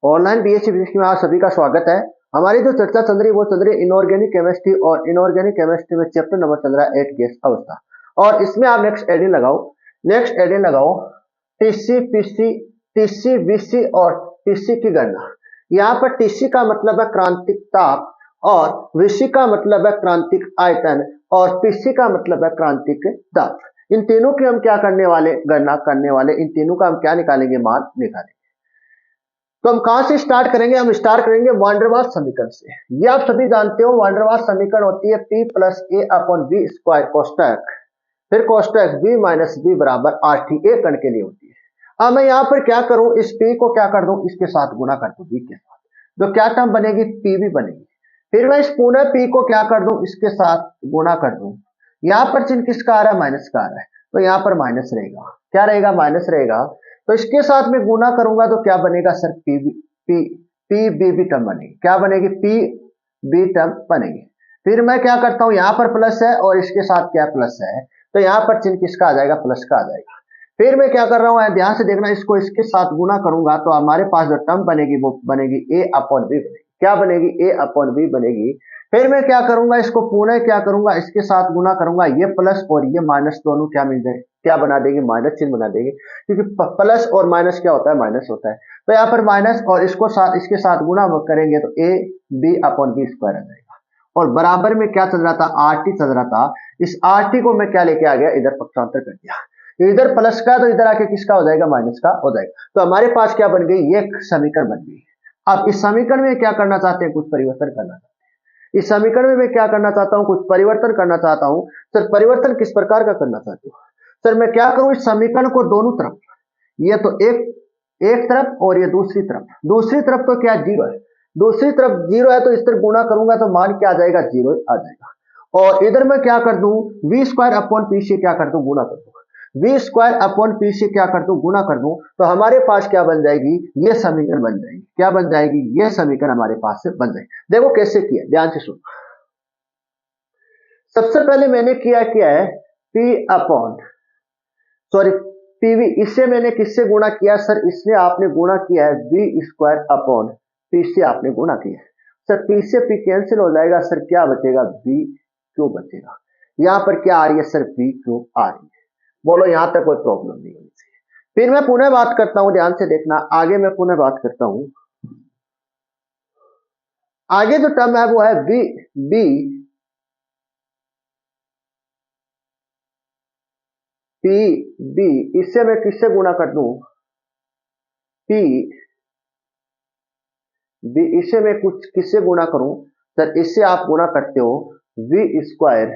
Online BSc physics में आप सभी का स्वागत है। हमारी जो चर्चा चल रही है वो चल रही है इनऑर्गेनिक केमिस्ट्री, और इनऑर्गेनिक केमिस्ट्री में चैप्टर नंबर चल रहा है 8 गैस अवस्था। और इसमें आप नेक्स्ट एडिंग लगाओ टीसी, पीसी, टीसी, बीसी और पीसी की गणना। यहाँ पर टीसी का मतलब है क्रांतिक ताप, और बीसी का मतलब है क्रांतिक आयतन, और पीसी का मतलब है क्रांतिक दाब। इन तीनों की हम क्या करने वाले, गणना करने वाले। इन तीनों का हम क्या निकालेंगे, मान निकालेंगे। तो हम कहां से स्टार्ट करेंगे, हम स्टार्ट करेंगे वान डेर वाल्स समीकरण से। ये आप सभी जानते हो, वान डेर वाल्स समीकरण होती है P प्लस ए अपॉन बी स्क्वायर कोष्टक, फिर कोष्टक B माइनस बी बराबर RT, एक कण के लिए होती है। अब मैं यहाँ पर क्या करूं, इस P को क्या कर दूं, इसके साथ गुणा कर दूं B के साथ, तो क्या टर्म बनेगी, PB बनेगी। फिर मैं इस पुनः P को क्या कर दूं, इसके साथ गुणा कर दूं। यहाँ पर चिन्ह किसका आ रहा है, माइनस का आ रहा है, तो यहाँ पर माइनस रहेगा। क्या रहेगा, माइनस रहेगा। तो इसके साथ में गुणा करूंगा तो क्या बनेगा सर, पी टर्म बनेगी। क्या बनेगी, पी बी टर्म बनेगी। फिर मैं क्या करता हूं, यहाँ पर प्लस है और इसके साथ क्या प्लस है, तो यहाँ पर चिन्ह किसका आ जाएगा, प्लस का आ जाएगा। फिर मैं क्या कर रहा हूँ, ध्यान से देखना, इसको इसके साथ गुणा करूंगा तो हमारे पास जो टर्म बनेगी वो बनेगी ए अपॉन बी बनेगी। क्या बनेगी, ए अपॉन बी बनेगी। फिर मैं क्या करूंगा, इसको पुनः क्या करूंगा, इसके साथ गुणा करूंगा, ये प्लस और ये माइनस दोनों क्या मिल जाए, क्या बना देगी, माइनस चिन्ह बना देगी, क्योंकि प्लस और माइनस क्या होता है, माइनस होता है। तो यहाँ पर माइनस और इसके साथ गुणा करेंगे तो a B upon b square आ जाएगा। और बराबर में क्या चल रहा था, RT चल रहा था। इस RT को मैं क्या लेके आ गया, इधर पक्षांतर कर दिया। इधर प्लस का तो इधर आके किसका हो जाएगा, माइनस का हो जाएगा। तो हमारे पास क्या बन गई, ये समीकरण बन गई। अब इस समीकरण में क्या करना चाहते हैं, कुछ परिवर्तन करना चाहते हैं। इस समीकरण में मैं क्या करना चाहता हूं, कुछ परिवर्तन करना चाहता हूं। सर परिवर्तन किस प्रकार का करना चाहते हो, सर मैं क्या करूं, इस समीकरण को दोनों तरफ, ये तो एक तरफ और ये दूसरी तरफ तो क्या जीरो है, दूसरी तरफ जीरो है, तो इस तरफ गुणा करूंगा तो मान क्या आ जाएगा, जीरो आ जाएगा। और इधर मैं क्या कर दूं, वी स्क्वायर अपॉन पी से क्या कर दूं, गुणा कर दूं। वी स्क्वायर अपॉन पी से क्या कर दूं, गुणा कर दूं, तो हमारे पास क्या बन जाएगी, ये समीकरण बन जाएगी। क्या बन जाएगी, ये समीकरण हमारे पास से बन जाएगी। देखो कैसे किया, ध्यान से सुनो। सबसे पहले मैंने क्या किया है, पी अपॉन पीवी, इससे मैंने किससे गुणा किया सर, इसने आपने गुणा किया है वी स्क्वायर अपॉन पी से आपने गुणा किया है। सर पी से पी कैंसिल हो जाएगा, सर क्या बचेगा, बी क्यूब बचेगा। यहां पर क्या आ रही है सर, बी क्यूब आ रही है। बोलो यहां तक कोई प्रॉब्लम नहीं होनी चाहिए। फिर मैं पुनः बात करता हूं, ध्यान से देखना, आगे मैं पुनः बात करता हूं। आगे जो टर्म है वो है बी पी बी, इससे मैं किससे गुणा कर दूं, पी बी, इससे मैं कुछ किससे गुणा करूं सर, इससे आप गुणा करते हो वी स्क्वायर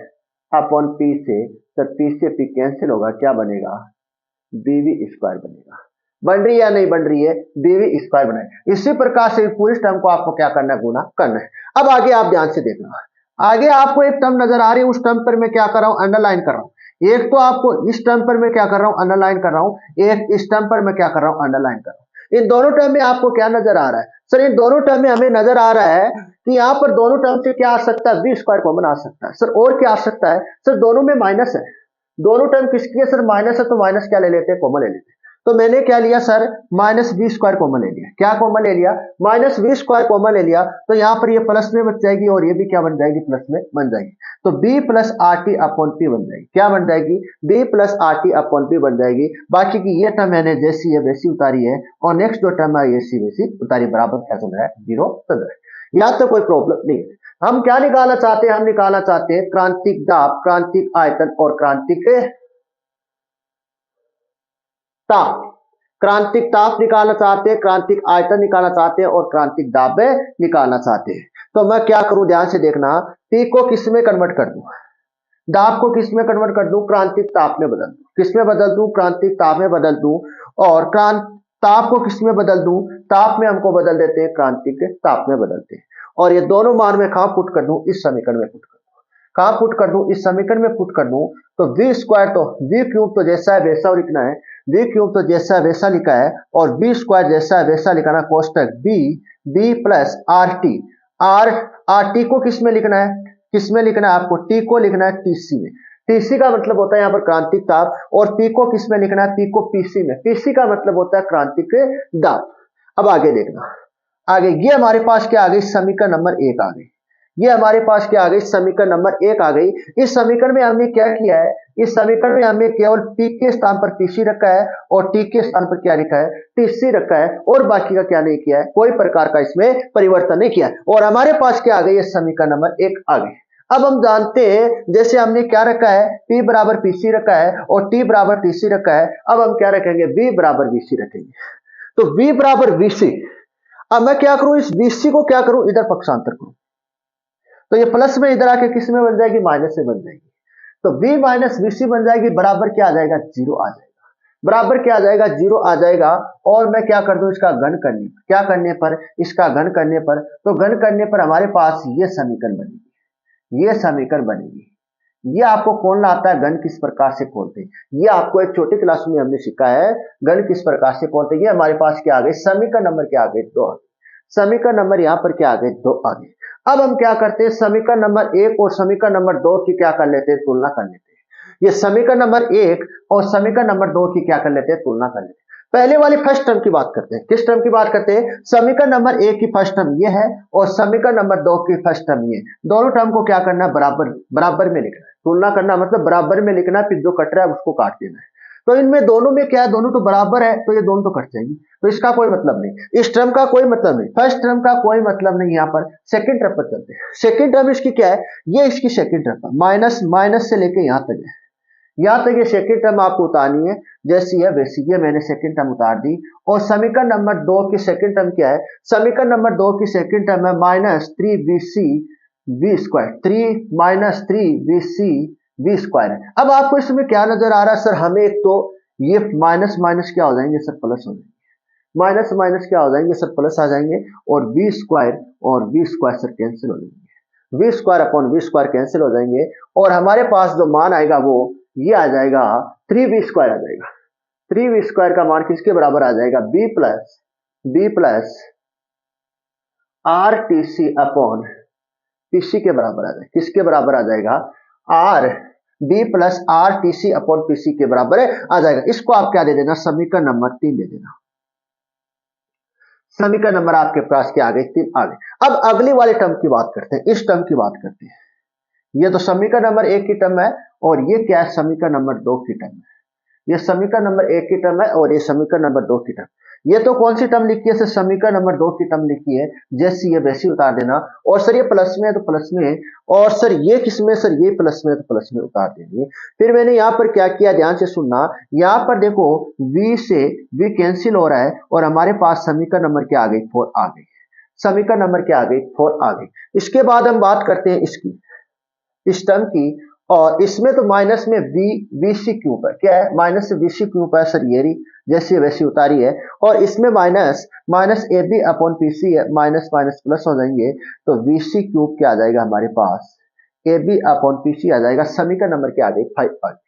अपॉन पी से। सर पी से पी कैंसिल होगा, क्या बनेगा, बीवी स्क्वायर बनेगा। बन रही है या नहीं बन रही है, बीवी स्क्वायर बनेगा। इसी प्रकार से पूरी टर्म को आपको क्या करना है, गुणा करना है। अब आगे आप ध्यान से देखना, आगे आपको एक टर्म नजर आ रही है, उस टर्म पर मैं क्या कर रहा हूं, अंडरलाइन कर रहा हूं। एक तो आपको इस टर्म पर मैं क्या कर रहा हूं, अंडरलाइन कर रहा हूं, एक इस टर्म पर मैं क्या कर रहा हूं, अंडरलाइन कर रहा हूं। इन दोनों टर्म में आपको क्या नजर आ रहा है सर, इन दोनों टर्म में हमें नजर आ रहा है कि यहाँ पर दोनों टर्म से क्या आ सकता है, बी स्क्वायर कॉमन आ सकता है। सर और क्या आ सकता है, सर दोनों में माइनस है, दोनों टर्म किसकी है सर, माइनस है, तो माइनस क्या ले लेते हैं, कॉमन ले लेते हैं। तो मैंने क्या लिया sir, minus b square common ले लिया। क्या कॉमन ले लिया, माइनस बी स्क्वायर कॉमन ले लिया, तो यहाँ पर ये प्लस में बच जाएगी और ये भी क्या बन जाएगी, प्लस में बन जाएगी। तो b plus R T upon P बन जाएगी। क्या बन जाएगी, b plus R T upon P बन जाएगी। बाकी की ये टर्म मैंने जैसी है वैसी उतारी है, और नेक्स्ट जो टर्म है ऐसी वैसी उतारी, बराबर क्या चल रहा है, जीरो चल रहा है। यहाँ तो कोई प्रॉब्लम नहीं है। हम क्या निकालना चाहते हैं, हम निकालना चाहते हैं क्रांतिक दाब, क्रांतिक आयतन और क्रांतिक ताप। क्रांतिक ताप निकालना चाहते हैं, क्रांतिक आयतन निकालना चाहते हैं और क्रांतिक दाब निकालना चाहते हैं। तो मैं क्या करूं, ध्यान से देखना, T को किस में कन्वर्ट कर दूं, दाब को किस में कन्वर्ट कर दूं, क्रांतिक ताप में बदल दूं। किस में बदल दूं, क्रांतिक ताप में बदल दूं। और ताप को किस में बदल दूं, ताप में हमको बदल देते हैं, क्रांतिक ताप में बदलते हैं। और ये दोनों मान में कहां पुट कर दूं, इस समीकरण में पुट कर दूं। कहां पुट कर दूं, इस समीकरण में पुट कर दूं। तो वी स्क्वायर तो वी क्यूब तो जैसा है वैसा लिखना है, वी क्यूब तो जैसा है वैसा लिखा है, और बी स्क्वायर जैसा है वैसा लिखना, कोष्टक बी प्लस आर टी को किस में लिखना है, किस में लिखना है आपको, टी को लिखना है टीसी में। टीसी का मतलब होता है यहाँ पर क्रांतिक ताप, और पी को किस में लिखना है, पी को पीसी में। पीसी का मतलब होता है क्रांतिक दाब। अब आगे देखना, आगे ये हमारे पास क्या आ गई, समीकरण नंबर 1 आ गई। ये हमारे पास क्या आ गई, समीकरण नंबर 1 आ गई। इस समीकरण में हमने क्या किया है, इस समीकरण में हमने केवल p के स्थान पर pc रखा है और t के स्थान पर क्या लिखा है, tc रखा है, और बाकी का क्या नहीं किया है, कोई प्रकार का इसमें परिवर्तन नहीं किया है। और हमारे पास क्या आ गई, ये समीकरण नंबर 1 आ गई। अब हम जानते हैं, जैसे हमने क्या रखा है, p बराबर pc रखा है और t बराबर tc रखा है, अब हम क्या रखेंगे, v बराबर vc रखेंगे। तो v बराबर vc, अब मैं क्या करूं, इस vc को क्या करूं, इधर पक्षांतर करूं, तो ये प्लस में इधर आके किस में बन जाएगी, माइनस में बन जाएगी। तो v माइनस vc बन जाएगी, बराबर क्या आ जाएगा, जीरो आ जाएगा। बराबर क्या आ जाएगा, जीरो आ जाएगा। और मैं क्या कर दूं, इसका घन करने पर, क्या करने पर, इसका घन करने पर, तो घन करने पर हमारे पास ये समीकरण बनेगी, ये समीकरण बनेगी। ये आपको खोलना आता है, घन किस प्रकार से खोलते हैं, ये आपको एक छोटी क्लास में हमने सीखा है, घन किस प्रकार से खोलते हैं। ये हमारे पास क्या आ गए, समीकरण नंबर क्या आ गए, 2 आ गए। समीकरण नंबर यहाँ पर क्या आ गए, 2 आ गए। अब हम क्या करते हैं, समीकरण नंबर 1 और समीकरण नंबर 2 की क्या कर लेते हैं, तुलना कर लेते हैं। ये समीकरण नंबर 1 और समीकरण नंबर 2 की क्या कर लेते हैं, तुलना कर लेते हैं। पहले वाली फर्स्ट टर्म की बात करते हैं, किस टर्म की बात करते हैं, समीकरण नंबर 1 की फर्स्ट टर्म ये है और समीकरण नंबर 2 की फर्स्ट टर्म ये। दोनों टर्म को क्या करना है, बराबर बराबर में लिखना है। तुलना करना मतलब बराबर में लिखना है, फिर जो कट रहा है उसको काट देना है। तो इनमें दोनों में क्या है, दोनों तो बराबर है, तो ये दोनों तो कट जाएंगी, तो इसका कोई मतलब नहीं, इस टर्म का कोई मतलब नहीं, फर्स्ट टर्म का कोई मतलब नहीं। यहाँ पर सेकंड टर्म पर चलते हैं। सेकंड टर्म इसकी क्या है, ये इसकी सेकंड टर्म है, माइनस माइनस से लेके यहाँ तक है, यहाँ तक ये सेकंड टर्म आपको उतारनी है, जैसी है वैसी है, मैंने सेकंड टर्म उतार दी। और समीकरण नंबर 2 की सेकंड टर्म क्या है, समीकरण नंबर 2 की सेकंड टर्म है minus 3bc v square, 3 minus 3bc v square है। अब आपको इसमें क्या नजर आ रहा है, सर हमें एक तो ये माइनस माइनस क्या हो जाएंगे, सर प्लस हो जाएंगे, माइनस माइनस क्या हो जाएंगे, सर प्लस आ जाएंगे, और v स्क्वायर सर कैंसिल हो जाएंगे, v square upon v square cancel हो जाएंगे। और हमारे पास जो मान आएगा वो ये आ जाएगा, 3b स्क्वायर आ जाएगा। 3b स्क्वायर का मान किसके बराबर आ जाएगा, b plus R T C upon PC के बराबर आ जाएगा। किसके बराबर आ जाएगा, R B plus R T C upon PC के बराबर आ जाएगा। इसको आप क्या दे देना, समीकरण नंबर 3 दे देना। समीकरण नंबर आपके पास क्या आ गए, 3 आ गए। अब अगली वाले टर्म की बात करते हैं, इस टर्म की बात करते हैं। ये तो समीकरण नंबर 1 की टर्म है और ये क्या है, समीकरण नंबर 2 की टर्म है। ये समीकरण नंबर 1 की टर्म है और ये समीकरण नंबर 2 की टर्म। ये तो कौन सी टर्म लिखी है, सर समीकरण नंबर 2 की टर्म लिखी है, जैसी है वैसी उतार देना। और सर ये प्लस में है तो प्लस में, और सर ये किसमें, सर ये प्लस में है तो प्लस में उतार देंगे। फिर मैंने यहाँ पर क्या किया, ध्यान से सुनना, यहाँ पर देखो v से v कैंसिल हो रहा है और हमारे पास समीकरण नंबर क्या आ गई, 4 आ गई। समीकरण नंबर क्या आ गई, 4 आ गई। इसके बाद हम बात करते हैं इसकी, इस टर्म की, और इसमें तो माइनस में वीसी क्यूब है, क्या है, माइनस से वीसी क्यूब है, सर ये जैसी वैसी उतारी है। और इसमें minus minus A B upon PC है, माइनस माइनस प्लस हो जाएंगे, तो वीसी क्यूब क्या आ जाएगा हमारे पास, ए बी अपॉन पीसी आ जाएगा। समीकरण नंबर क्या आ गई, 5 आ गई।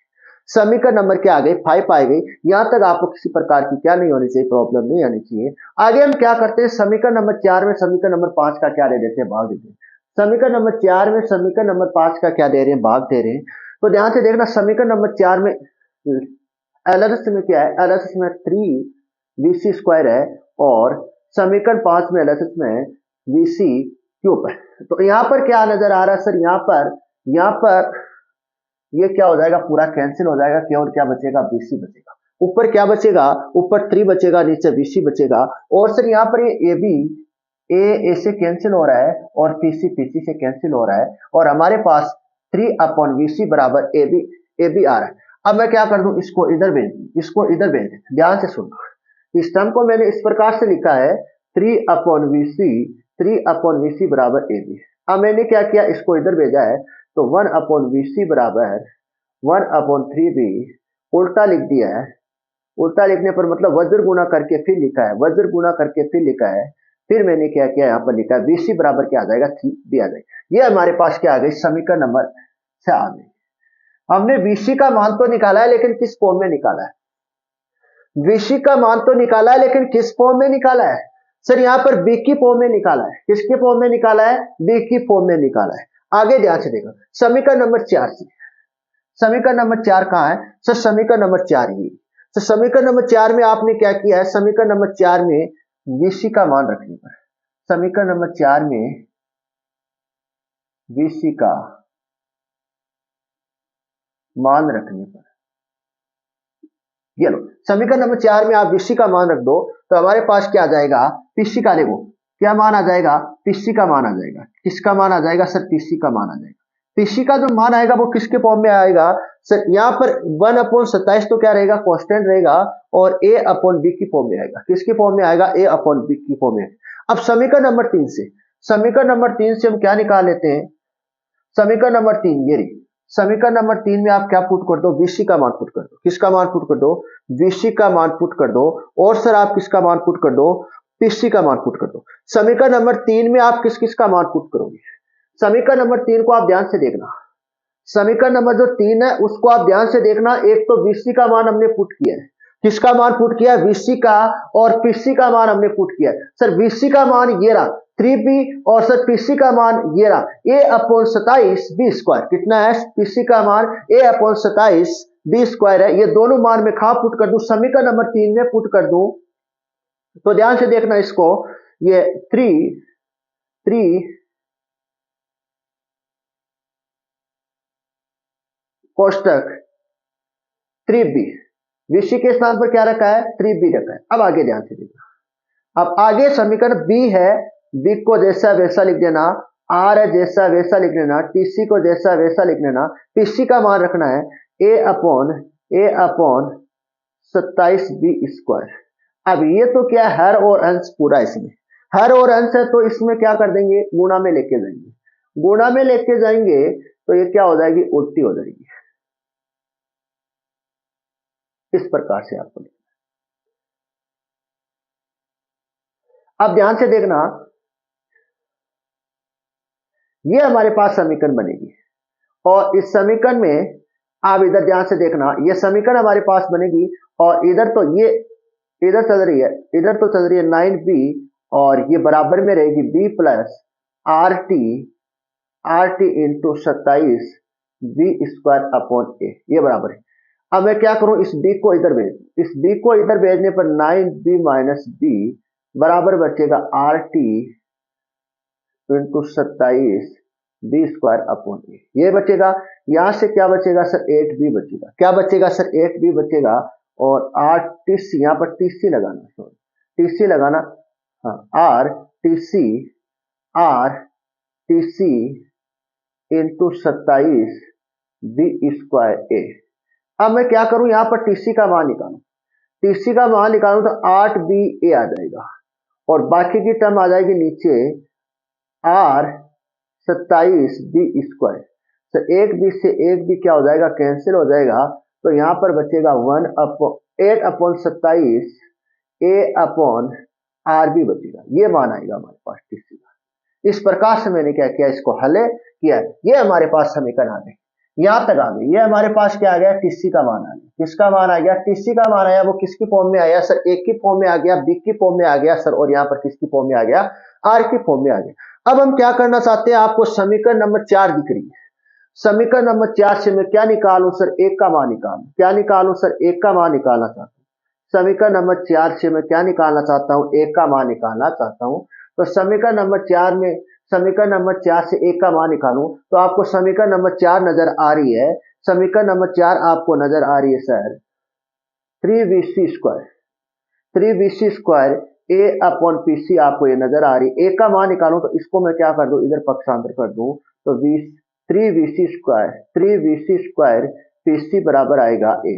समीकरण नंबर क्या आ गई, 5 आ गई। यहां तक आपको किसी प्रकार की क्या नहीं होनी चाहिए, प्रॉब्लम नहीं आनी चाहिए। आगे हम क्या करते हैं, समीकरण नंबर 4 में समीकरण नंबर 5 का क्या दे देते हैं, भाग देते हैं। समीकरण नंबर 4 में समीकरण नंबर 5 का क्या दे रहे हैं, भाग दे रहे हैं। तो ध्यान से देखना, समीकरण नंबर 4 में एलएचएस में क्या है, एलएचएस में 3bc स्क्वायर है और समीकरण 5 में एलएचएस में bc क्यूब है। तो यहाँ पर क्या नजर आ रहा है, सर यहाँ पर ये क्या हो जाएगा, पूरा कैंसिल हो जाएगा, केवल क्या बचेगा, bc बचेगा। ऊपर क्या बचेगा, ऊपर 3 बचेगा, नीचे bc बचेगा। और सर यहाँ पर ये ए बी ए से कैंसिल हो रहा है और पीसी पीसी से कैंसिल हो रहा है, और हमारे पास 3 अपॉन वीसी बराबर ए बी आ रहा है। अब मैं क्या कर दूं, इसको इधर भेज दूं, इसको इधर भेज दूं। ध्यान से सुनो, इस टर्म को मैंने इस प्रकार से लिखा है, 3 अपॉन वीसी बराबर ए बी। अब मैंने क्या किया, इसको इधर भेजा है, तो 1 अपॉन वीसी बराबर 1 अपॉन 3b उल्टा लिख दिया है। उल्टा लिखने पर मतलब वज्र गुना करके फिर लिखा है, वज्र गुना करके फिर लिखा है। फिर मैंने क्या किया, यहाँ पर लिखा है bc बराबर क्या आ जाएगा, 3b आ जाएगा। ये हमारे पास क्या आ गई, समीकरण नंबर 6 आ गई। हमने bc का मान तो निकाला है, लेकिन किस फॉर्म में निकाला है, bc का मान तो निकाला है, लेकिन किस फॉर्म में निकाला है, सर यहाँ पर b की फॉर्म में निकाला है। किसके फॉर्म में निकाला है, b की फॉर्म में निकाला है। आगे ध्यान से देखो, समीकरण नंबर 4 से, समीकरण नंबर 4 कहाँ है, सर समीकरण नंबर 4 ही। तो समीकरण नंबर 4 में आपने क्या किया है, समीकरण नंबर 4 में bc का मान रखने पर समीकरण नंबर 4 में VC का मान रखने पर, ये लो समीकरण नंबर 4 में आप VC का मान रख दो तो हमारे पास क्या आ जाएगा, PC का, देखो क्या मान आ जाएगा, PC का मान आ जाएगा। किसका मान आ जाएगा सर, PC का मान आ जाएगा। PC का जो मान आएगा वो किसके फॉर्म में आएगा सर, यहाँ पर 1/27 तो क्या रहेगा, कांस्टेंट रहेगा, और A/B की फॉर्म में आएगा। किसकी फॉर्म में आएगा, A/B की फॉर्म में। अब समीकरण नंबर 3 से, समीकरण नंबर 3 से हम क्या निकाल लेते हैं, समीकरण नंबर 3 ये रही। समीकरण नंबर 3 में आप क्या पुट कर दो, VC का मान पुट कर दो। किसका मान पुट कर दो, VC का मान पुट कर दो। और सर आप किसका मान पुट कर दो, PC का मान पुट कर दो। समीकरण नंबर 3 में आप किस किस का मान पुट करोगे, समीकरण नंबर 3 को आप ध्यान से देखना। समीकरण नंबर जो 3 है उसको आप ध्यान से देखना। एक तो VC का मान हमने पुट किया है, किसका मान पुट किया, VC का, और PC का मान हमने पुट किया है। सर VC का मान ये रहा 3B, और सर PC का मान ये रहा A/27 B स्क्वायर। कितना है, PC का मान A/27 B स्क्वायर है। ये दोनों मान में कहां पुट कर दूं, समीकरण नंबर 3 में पुट कर दूं। तो ध्यान से देखना इसको, ये 3 कोष्टक 3B, VC के स्थान पर क्या रखा है, 3B रखा है। अब आगे ध्यान से देखना, अब आगे समीकरण B है, B को जैसा वैसा लिख देना, R है जैसा वैसा लिख लेना, TC को जैसा वैसा लिख लेना। PC का मान रखना है A/27B स्क्वायर। अब ये तो क्या है, हर और अंश पूरा, इसमें हर और अंश है तो इसमें क्या कर देंगे, गुणा में लेके जाएंगे। गुणा में लेके जाएंगे तो ये क्या हो जाएगी, उल्टी हो जाएगी। इस प्रकार से आपको लिखना। अब ध्यान से देखना, ये हमारे पास समीकरण बनेगी, और इस समीकरण में आप इधर ध्यान से देखना, ये समीकरण हमारे पास बनेगी, और इधर तो ये इधर चल रही है, इधर तो चल रही है 9B, और ये बराबर में रहेगी B plus RT into 27B square upon A, ये बराबर है। अब मैं क्या करूं, इस B को इधर भेज, इस B को इधर भेजने पर 9B माइनस B बराबर बचेगा RT into 27B square upon A, ये बचेगा। यहां से क्या बचेगा सर, 8B बचेगा। क्या बचेगा सर, 8B बचेगा, और RTC यहाँ पर TC लगाना, सॉरी TC लगाना, हाँ RTC into 27B square A। अब मैं क्या करूं, यहां पर TC का मान निकालूं, TC का मान निकालूं तो 8BA आ जाएगा, और बाकी की टर्म आ जाएगी नीचे R27B स्क्वायर। तो 1B से 1B क्या हो जाएगा, कैंसिल हो जाएगा। तो यहां पर बचेगा 8/27 A/RB बचेगा, ये मान आएगा हमारे पास TC का। इस प्रकार से मैंने क्या किया, इसको हल किया, ये हमारे पास समीकरण आ गए, यहां तक आ गए। ये हमारे पास क्या आ गया, TC का मान आ गया। किसका मान आ गया, TC का मान आया। वो किसकी फॉर्म में आया सर, A की फॉर्म में आ गया, B की फॉर्म में आ गया सर, और यहाँ पर किसकी फॉर्म में आ गया, R की फॉर्म में आ गया। अब हम क्या करना चाहते हैं, आपको समीकरण नंबर 4 दिख रही है, समीकरण नंबर 4 से मैं क्या निकालूं सर, 1 का मान निकालूं। क्या निकालूं सर, 1 का मान निकालना चाहता हूं। समीकरण नंबर 4 से मैं क्या निकालना चाहता हूं, 1 का मान निकालना चाहता हूं। तो समीकरण नंबर 4 में, समीकरण नंबर 4 से 1 का मान निकालूं तो आपको समीकरण नंबर 4 नजर आ रही है। समीकरण नंबर 4 आपको नजर आ रही है sir 3VC square, 3VC square A/PC आपको ये नजर आ रही है। 1 का मान निकालूं तो इसको मैं क्या कर दूं, इधर पक्षांतर कर दूं, तो 3VC स्क्वायर PC बराबर आएगा A।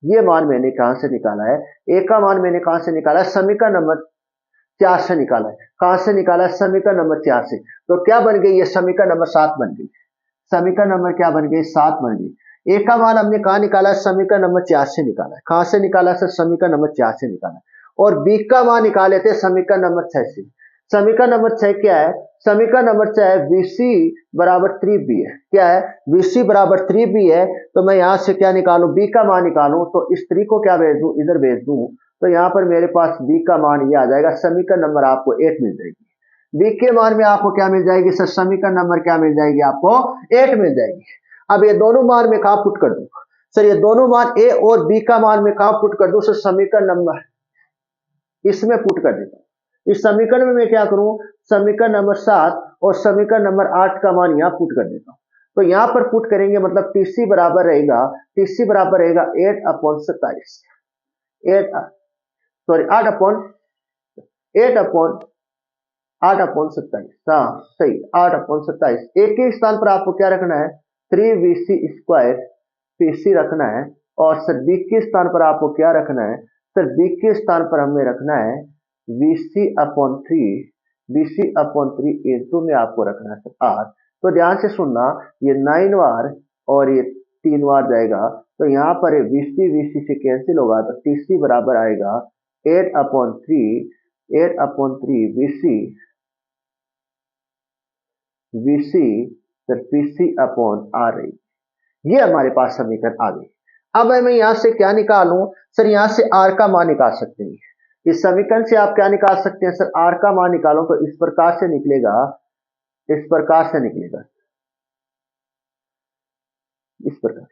ये मान मैंने कहां से निकाला है, A का मान मैंने कहां से निकाला है, समीकरण नंबर 4 से निकाला है। कहां से निकाला है, समीकरण नंबर 4 से। तो क्या बन गई, ये समीकरण नंबर 7 बन गई। समीकरण नंबर क्या बन गई, 7 बन गई। A का मान हमने कहा निकाला है, समीकरण नंबर 4 से निकाला है। कहां से निकाला है सर, समीकरण नंबर 4 से निकाला है। और B का मान निकाले थे समीकरण नंबर 6 से। समीकरण नंबर 6 क्या है, समीकरण नंबर 6 है VC बराबर 3B है। क्या है, VC बराबर 3B है। तो मैं यहां से क्या निकालूं, B का मान निकालूं, तो इस 3 को क्या भेज दूं, इधर भेज दूं, तो यहां पर मेरे पास B का मान ये आ जाएगा। समीकरण नंबर आपको 8 मिल जाएगी। B के मान में आपको क्या मिल जाएगी सर, समीकरण नंबर क्या मिल जाएगी, आपको 8 मिल जाएगी। अब ये दोनों मान में कहां पुट कर दूं सर, ये दोनों मान A और B का मान में कहां पुट कर दूं सर, समीकरण नंबर इसमें पुट कर देता हूं। इस समीकरण में मैं क्या करूं, समीकरण नंबर 7 और समीकरण नंबर 8 का मान यहाँ पुट कर देता हूं। तो यहाँ पर पुट करेंगे मतलब टीसी बराबर रहेगा 8/27 8/27, हाँ सही 8/27। एक ही स्थान पर आपको क्या रखना है 3VC² पीसी रखना है, और सर बी के स्थान पर आपको क्या रखना है, सर बी के स्थान पर हमें रखना है VC/3 इंटू में आपको रखना है सर आर। तो ध्यान से सुनना, ये 9 बार और ये 3 बार जाएगा, तो यहाँ पर VC से कैंसिल होगा, तो टीसी बराबर आएगा 8/3 VC सर PC/R रही। ये हमारे पास समीकरण आ गई। अब मैं यहां से क्या निकालूं, सर यहां से R का मान निकाल सकते हैं। इस समीकरण से आप क्या निकाल सकते हैं, सर R का मान निकालो तो इस प्रकार से निकलेगा, इस प्रकार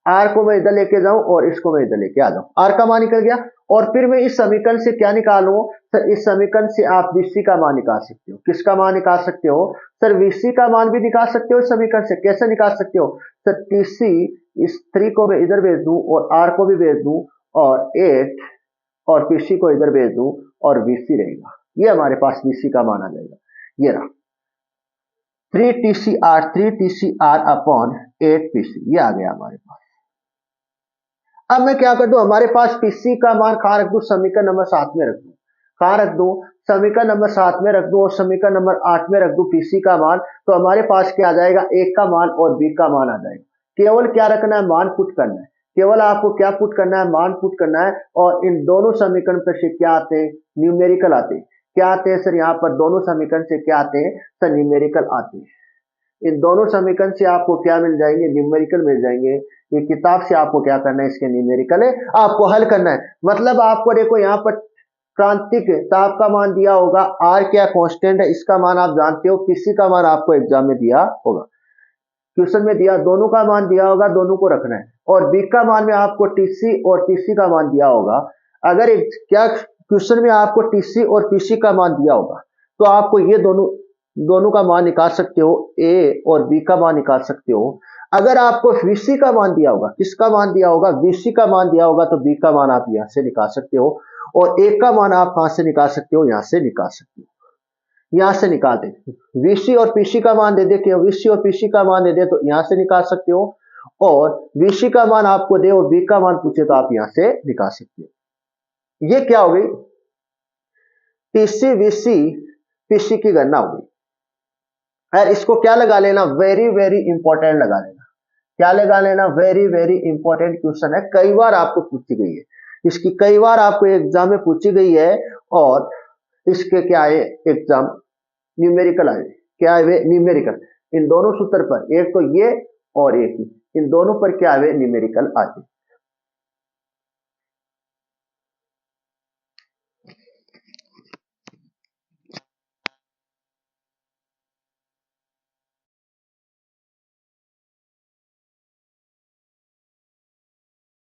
R को मैं इधर लेके जाऊं और इसको मैं इधर लेके आ जाऊं, R का मान निकल गया। और फिर मैं इस समीकरण से क्या निकालूं, सर इस समीकरण से आप VC का मान निकाल सकते हो। किसका मान निकाल सकते हो, सर VC का मान भी निकाल सकते हो इस समीकरण से। कैसे निकाल सकते हो, सर TC इस 3 को मैं इधर भेज दूं और R को भी भेज दूं, और 8 और PC को इधर भेज दूं और VC रहेगा। ये हमारे पास VC का मान आ जाएगा, ये रहा 3TCR/8PC, ये आ गया हमारे पास। अब मैं क्या कर दूं, हमारे पास PC का मान कहां रख दूं, समीकरण नंबर 7 में रख दूं। कहां रख दूं, समीकरण नंबर 7 में रख दूं और समीकरण नंबर 8 में रख दूं PC का मान। तो हमारे पास क्या आ जाएगा, A का मान और B का मान आ जाएगा। केवल क्या रखना है, मान पुट करना है। केवल आपको क्या पुट करना है, मान पुट करना है। और इन दोनों समीकरण पर से क्या आते हैं, न्यूमेरिकल आते हैं। क्या आते हैं सर, यहाँ पर दोनों समीकरण से क्या आते हैं सर, न्यूमेरिकल आते हैं। इन दोनों समीकरण से आपको क्या मिल जाएंगे, न्यूमेरिकल मिल जाएंगे। ये किताब से आपको क्या करना है, इसके न्यूमेरिकल है आपको हल करना है। मतलब आपको देखो यहाँ पर क्रांतिक ताप का मान दिया होगा, आर क्या कांस्टेंट है, इसका मान आप जानते हो। पीसी का मान आपको एग्जाम में दिया होगा, क्वेश्चन में दिया, दोनों का मान दिया होगा, दोनों को रखना है। और बी का मान में आपको टीसी और पीसी का मान दिया होगा। अगर क्या क्वेश्चन में आपको टीसी और पीसी का मान दिया होगा, तो आपको ये दोनों का मान निकाल सकते हो, ए और बी का मान निकाल सकते हो। अगर आपको वीसी का मान दिया होगा, किसका मान दिया होगा, वीसी का मान दिया होगा, तो बी का मान आप यहां से निकाल सकते हो। और ए का मान आप कहां से निकाल सकते हो, यहां से निकाल सकते हो, यहां से निकाल दे। वीसी और पीसी का मान दे दे कि वीसी और पीसी का मान दे दे, तो यहां से निकाल सकते हो। और वीसी का मान आपको दे और बी का मान पूछे तो आप यहां से निकाल सकते हो। ये क्या हो गई, टीसी वीसी पीसी की गणना हो गई। और इसको क्या लगा लेना, वेरी वेरी इंपॉर्टेंट लगा लेना। क्या लगा लेना, वेरी वेरी इंपॉर्टेंट क्वेश्चन है, कई बार आपको पूछी गई है, इसकी कई बार आपको एग्जाम में पूछी गई है। और इसके क्या है, एग्जाम न्यूमेरिकल आए, क्या है न्यूमेरिकल। इन दोनों सूत्र पर, एक तो ये और एक ही, इन दोनों पर क्या है न्यूमेरिकल आते।